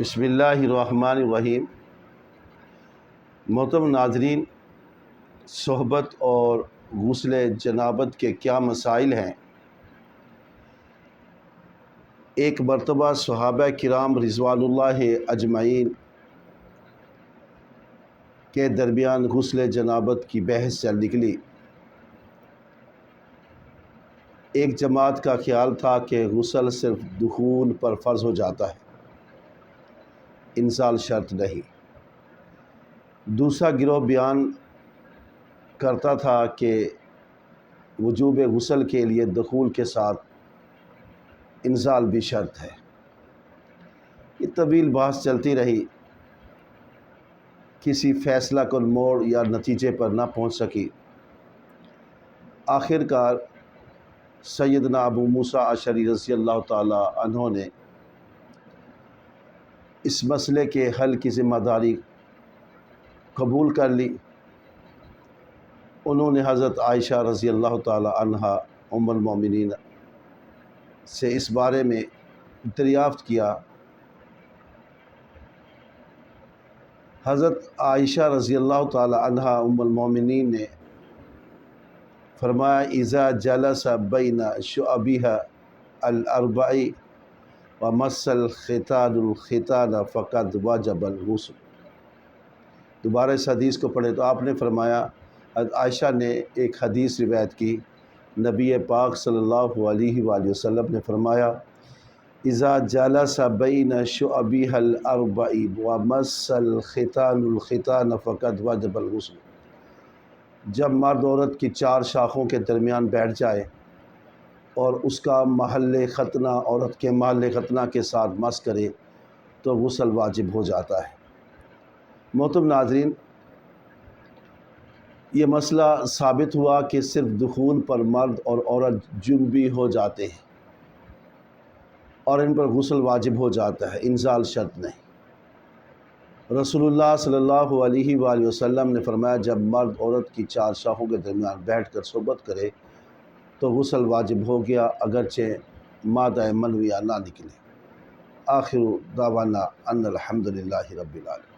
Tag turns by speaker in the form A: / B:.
A: بسم اللہ الرحمن الرحیم۔ محترم ناظرین، صحبت اور غسل جنابت کے کیا مسائل ہیں؟ ایک مرتبہ صحابہ کرام رضوان اللہ اجمعین کے درمیان غسل جنابت کی بحث چل نکلی۔ ایک جماعت کا خیال تھا کہ غسل صرف دخول پر فرض ہو جاتا ہے، انزال شرط نہیں۔ دوسرا گروہ بیان کرتا تھا کہ وجوب غسل کے لیے دخول کے ساتھ انزال بھی شرط ہے۔ یہ طویل بحث چلتی رہی، کسی فیصلہ کن موڑ یا نتیجے پر نہ پہنچ سکی۔ آخر کار سیدنا ابو موسیٰ اشعری رضی اللہ تعالی عنہ نے اس مسئلے کے حل کی ذمہ داری قبول کر لی۔ انہوں نے حضرت عائشہ رضی اللہ تعالی عنہا ام المومنین سے اس بارے میں دریافت کیا۔ حضرت عائشہ رضی اللہ تعالی عنہا ام المومنین نے فرمایا: اذا جلس بین شعبها الاربع ومس الختان الختان فقد وجب الغسل۔ دوبارہ اس حدیث کو پڑھے تو آپ نے فرمایا، حضرت عائشہ نے ایک حدیث روایت کی، نبی پاک صلی اللہ علیہ وآلہ وسلم نے فرمایا: اذا جلس بین شعبها الاربع ومس الختان الختان فقد وجب الغسل۔ جب مرد عورت کی چار شاخوں کے درمیان بیٹھ جائے اور اس کا محل ختنہ عورت کے محل ختنہ کے ساتھ مس کرے تو غسل واجب ہو جاتا ہے۔ محترم ناظرین، یہ مسئلہ ثابت ہوا کہ صرف دخول پر مرد اور عورت جنبی ہو جاتے ہیں اور ان پر غسل واجب ہو جاتا ہے، انزال شرط نہیں۔ رسول اللہ صلی اللہ علیہ وآلہ وسلم نے فرمایا، جب مرد عورت کی چار شاخوں کے درمیان بیٹھ کر صحبت کرے تو غسل واجب ہو گیا، اگرچہ مادہ منویہ نہ نکلے۔ آخر دعوانا ان الحمدللہ رب العالمین۔